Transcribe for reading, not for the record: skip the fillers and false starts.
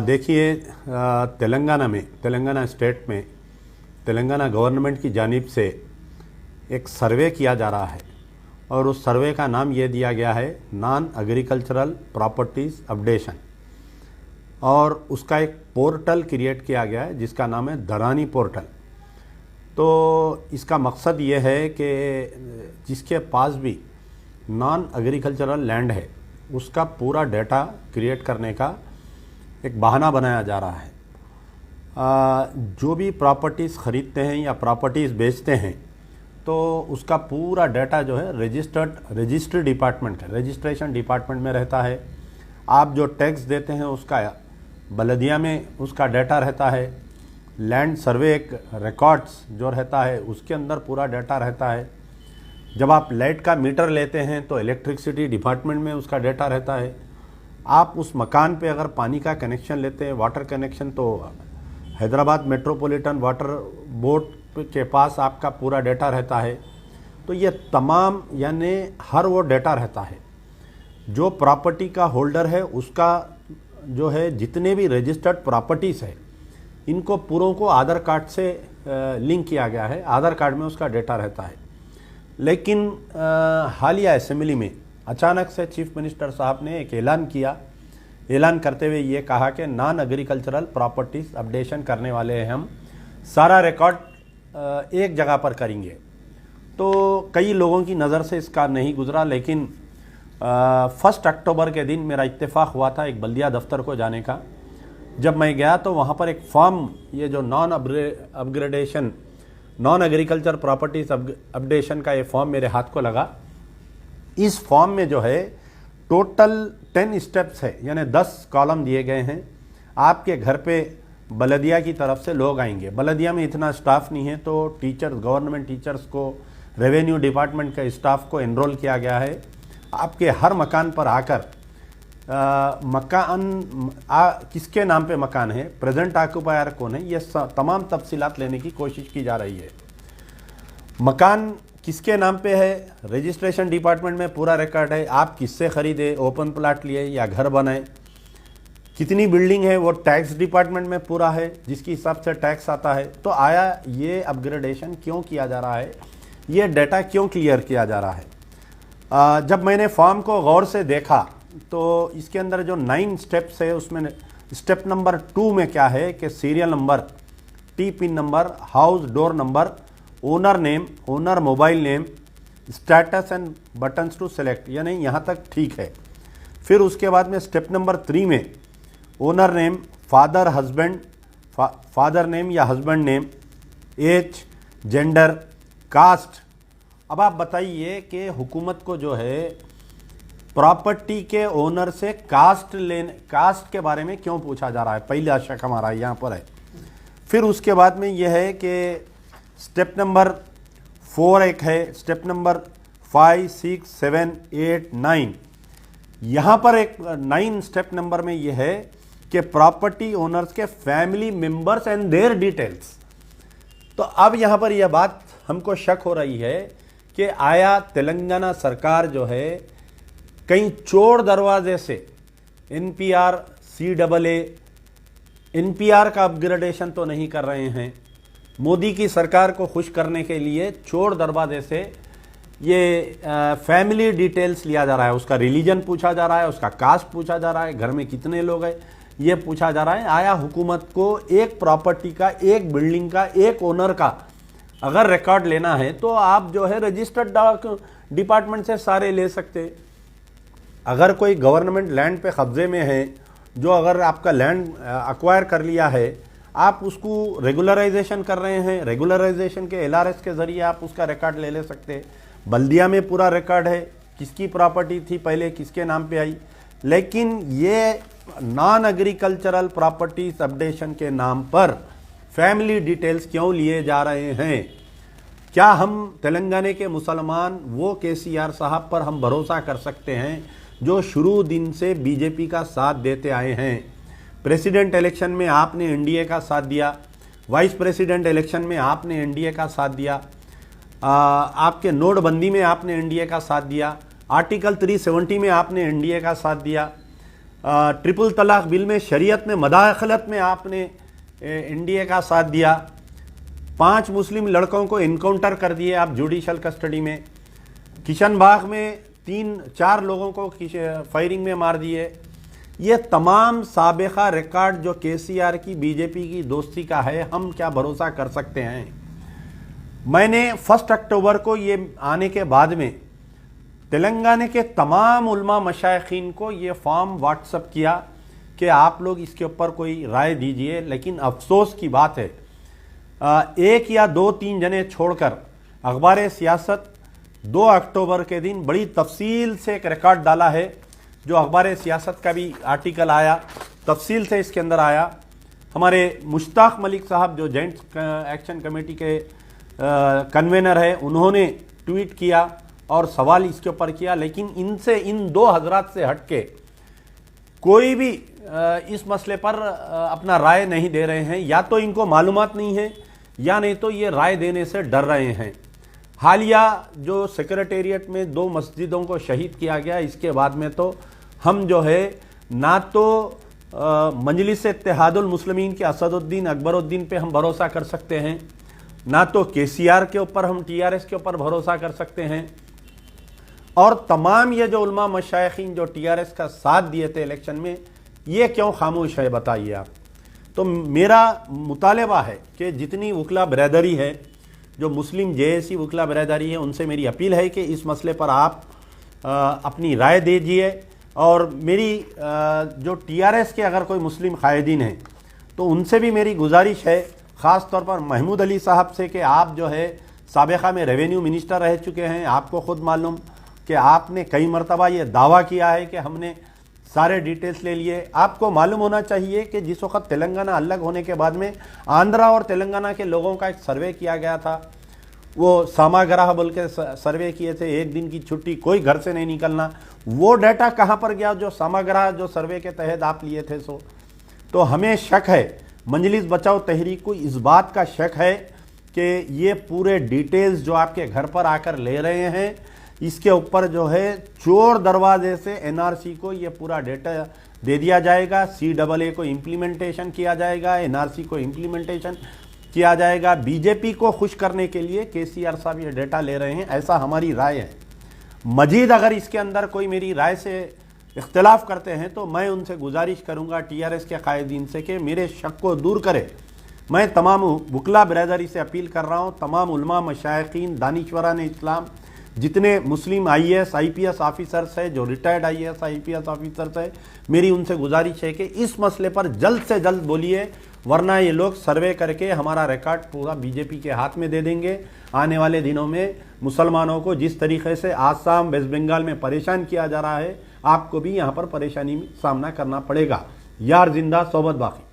देखिए, तेलंगाना स्टेट में तेलंगाना गवर्नमेंट की जानिब से एक सर्वे किया जा रहा है और उस सर्वे का नाम ये दिया गया है नॉन एग्रीकल्चरल प्रॉपर्टीज़ अपडेशन। और उसका एक पोर्टल क्रिएट किया गया है जिसका नाम है धरानी पोर्टल। तो इसका मकसद ये है कि जिसके पास भी नॉन एग्रीकल्चरल लैंड है उसका पूरा डेटा क्रिएट करने का एक बहाना बनाया जा रहा है। जो भी प्रॉपर्टीज़ ख़रीदते हैं या प्रॉपर्टीज़ बेचते हैं तो उसका पूरा डाटा जो है रजिस्ट्री डिपार्टमेंट है, रजिस्ट्रेशन डिपार्टमेंट में रहता है। आप जो टैक्स देते हैं उसका बलदिया में उसका डाटा रहता है। लैंड सर्वे एक रिकॉर्ड्स जो रहता है उसके अंदर पूरा डाटा रहता है। जब आप लाइट का मीटर लेते हैं तो इलेक्ट्रिसिटी डिपार्टमेंट में उसका डाटा रहता है। आप उस मकान पे अगर पानी का कनेक्शन लेते हैं, वाटर कनेक्शन, तो हैदराबाद मेट्रोपॉलिटन वाटर बोर्ड के पास आपका पूरा डाटा रहता है। तो ये तमाम यानी हर वो डाटा रहता है जो प्रॉपर्टी का होल्डर है उसका जो है जितने भी रजिस्टर्ड प्रॉपर्टीज़ है इनको पूरों को आधार कार्ड से लिंक किया गया है। आधार कार्ड में उसका डाटा रहता है। लेकिन हालिया असेंबली में अचानक से चीफ मिनिस्टर साहब ने एक ऐलान करते हुए ये कहा कि नॉन एग्रीकल्चरल प्रॉपर्टीज़ अपडेशन करने वाले हैं हम, सारा रिकॉर्ड एक जगह पर करेंगे। तो कई लोगों की नज़र से इसका नहीं गुजरा, लेकिन 1 अक्टूबर के दिन मेरा इत्तेफाक हुआ था एक बल्दिया दफ्तर को जाने का। जब मैं गया तो वहाँ पर एक फॉर्म, ये जो नॉन एग्रीकल्चर प्रॉपर्टीज़ अपडेशन का ये फॉर्म मेरे हाथ को लगा। इस फॉर्म में जो है टोटल 10 स्टेप्स है, यानी 10 कॉलम दिए गए हैं। आपके घर पे बलदिया की तरफ से लोग आएंगे। बलदिया में इतना स्टाफ नहीं है तो टीचर्स, गवर्नमेंट टीचर्स को, रेवेन्यू डिपार्टमेंट के स्टाफ को एनरोल किया गया है। आपके हर मकान पर आकर किसके नाम पे मकान है, प्रेजेंट ऑक्यूपायर कौन है, ये तमाम तफसीलात लेने की कोशिश की जा रही है। मकान किसके नाम पे है, रजिस्ट्रेशन डिपार्टमेंट में पूरा रिकॉर्ड है। आप किससे ख़रीदे, ओपन प्लाट लिए या घर बनाए, कितनी बिल्डिंग है वो टैक्स डिपार्टमेंट में पूरा है जिसके हिसाब से टैक्स आता है। तो आया ये अपग्रेडेशन क्यों किया जा रहा है, ये डाटा क्यों क्लियर किया जा रहा है। जब मैंने फॉर्म को गौर से देखा तो इसके अंदर जो 9 स्टेप्स है उसमें स्टेप नंबर 2 में क्या है कि serial number, T pin number, house door number, owner name, owner mobile name, status and buttons to select, यानी यहाँ तक ठीक है। फिर उसके बाद में स्टेप नंबर 3 में ओनर नेम, फादर नेम या husband name, age, gender, caste. अब आप बताइए कि हुकूमत को जो है प्रॉपर्टी के ओनर से कास्ट के बारे में क्यों पूछा जा रहा है, पहला शक हमारा यहाँ पर है। फिर उसके बाद में यह है कि स्टेप नंबर 4 एक है, स्टेप नंबर 5, 6, 7, 8, 9, यहाँ पर एक 9 स्टेप नंबर में यह है कि प्रॉपर्टी ओनर्स के family members and their details. तो अब यहाँ पर यह बात हमको शक हो रही है कि आया तेलंगाना सरकार जो है कहीं चोर दरवाजे से NPR, CAA, NPR का अपग्रेडेशन तो नहीं कर रहे हैं। मोदी की सरकार को खुश करने के लिए चोर दरवाजे से ये फैमिली डिटेल्स लिया जा रहा है। उसका रिलीजन पूछा जा रहा है, उसका कास्ट पूछा जा रहा है, घर में कितने लोग हैं ये पूछा जा रहा है। आया हुकूमत को एक प्रॉपर्टी का, एक बिल्डिंग का, एक ओनर का अगर रिकॉर्ड लेना है तो आप जो है रजिस्टर्ड डिपार्टमेंट से सारे ले सकते। अगर कोई गवर्नमेंट लैंड पे कब्जे में है, जो अगर आपका लैंड अक्वायर कर लिया है, आप उसको रेगुलराइजेशन कर रहे हैं, रेगुलराइजेशन के LRS के ज़रिए आप उसका रिकॉर्ड ले सकते। बल्दिया में पूरा रिकॉर्ड है किसकी प्रॉपर्टी थी पहले, किसके नाम पे आई। लेकिन ये नॉन एग्रीकल्चरल प्रॉपर्टीज अपडेशन के नाम पर फैमिली डिटेल्स क्यों लिए जा रहे हैं? क्या हम तेलंगाना के मुसलमान वो KCR साहब पर हम भरोसा कर सकते हैं जो शुरू दिन से बीजेपी का साथ देते आए हैं? प्रेसिडेंट इलेक्शन में आपने NDA का साथ दिया, वाइस प्रेसिडेंट इलेक्शन में आपने NDA का साथ दिया, आपके नोटबंदी में आपने NDA का साथ दिया, आर्टिकल 370 में आपने NDA का साथ दिया, ट्रिपल तलाक बिल में शरीयत में मदाखलत में आपने एनडीए का साथ दिया। 5 मुस्लिम लड़कों को इनकाउंटर कर दिए आप जुडिशल कस्टडी में। किशनबाग में 3-4 लोगों को फायरिंग में मार दिए। ये तमाम साबिका रिकॉर्ड जो केसीआर की बीजेपी की दोस्ती का है, हम क्या भरोसा कर सकते हैं। मैंने 1 अक्टूबर को ये आने के बाद में तेलंगाना के तमाम उलमा मशाइखीन को ये फॉर्म व्हाट्सअप किया कि आप लोग इसके ऊपर कोई राय दीजिए। लेकिन अफसोस की बात है, 1 या 2-3 जने छोड़कर अखबार सियासत 2 अक्टूबर के दिन बड़ी तफसील से एक रिकॉर्ड डाला है, जो अखबार सियासत का भी आर्टिकल आया, तफसील से इसके अंदर आया। हमारे मुश्ताक मलिक साहब जो जॉइंट एक्शन कमेटी के कन्वेनर है, उन्होंने ट्वीट किया और सवाल इसके ऊपर किया। लेकिन इनसे, इन 2 हजरात से हटके कोई भी इस मसले पर अपना राय नहीं दे रहे हैं। या तो इनको मालूमात नहीं है, या नहीं तो ये राय देने से डर रहे हैं। हालिया जो सेक्रेटेरिएट में 2 मस्जिदों को शहीद किया गया, इसके बाद में तो हम जो है ना तो मजलिस इत्तेहादुल मुस्लिमीन के असदुद्दीन अकबरुद्दीन पे हम भरोसा कर सकते हैं, ना तो केसीआर के ऊपर, हम टीआरएस के ऊपर भरोसा कर सकते हैं। और तमाम ये जो उलमा मशाइखीन जो टीआरएस का साथ दिए थे इलेक्शन में, ये क्यों खामोश है बताइए आप। तो मेरा मुतालबा है कि जितनी वकला बरदरी है, जो मुस्लिम जेएसी वकला बरदरी है, उनसे मेरी अपील है कि इस मसले पर आप अपनी राय दीजिए। और मेरी जो टीआरएस के अगर कोई मुस्लिम कायदीन हैं तो उनसे भी मेरी गुजारिश है, ख़ास तौर पर महमूद अली साहब से, कि आप जो है साबिक़ा में रेवेन्यू मिनिस्टर रह चुके हैं। आपको ख़ुद मालूम कि आपने कई मरतबा ये दावा किया है कि हमने सारे डिटेल्स ले लिए। आपको मालूम होना चाहिए कि जिस वक्त तेलंगाना अलग होने के बाद में आंध्रा और तेलंगाना के लोगों का एक सर्वे किया गया था, वो सामाग्रह बोल के सर्वे किए थे, 1 दिन की छुट्टी, कोई घर से नहीं निकलना। वो डाटा कहाँ पर गया जो सामाग्रह जो सर्वे के तहत आप लिए थे? तो हमें शक है, मजलिस बचाओ तहरीक को इस बात का शक है कि ये पूरे डिटेल्स जो आपके घर पर आकर ले रहे हैं, इसके ऊपर जो है चोर दरवाजे से एनआरसी को ये पूरा डेटा दे दिया जाएगा, CAA को इम्प्लीमेंटेशन किया जाएगा, एनआरसी को इम्प्लीमेंटेशन किया जाएगा। बीजेपी को खुश करने के लिए केसीआर साहब ये डेटा ले रहे हैं, ऐसा हमारी राय है। मजीद अगर इसके अंदर कोई मेरी राय से इख्तलाफ करते हैं तो मैं उनसे गुजारिश करूंगा टीआरएस के कायदीन से कि मेरे शक को दूर करें। मैं तमाम वकला बरदरी से अपील कर रहा हूँ, तमाम उलमा मशाइखीन, दानिशवरान इस्लाम, जितने मुस्लिम IAS IPS ऑफिसर्स है, जो रिटायर्ड IAS IPS ऑफिसर्स है, मेरी उनसे गुजारिश है कि इस मसले पर जल्द से जल्द बोलिए, वरना ये लोग सर्वे करके हमारा रिकॉर्ड पूरा बीजेपी के हाथ में दे देंगे। आने वाले दिनों में मुसलमानों को जिस तरीके से आसाम, वेस्ट बंगाल में परेशान किया जा रहा है, आपको भी यहाँ पर परेशानी में सामना करना पड़ेगा। यार जिंदा सोबत बाकी।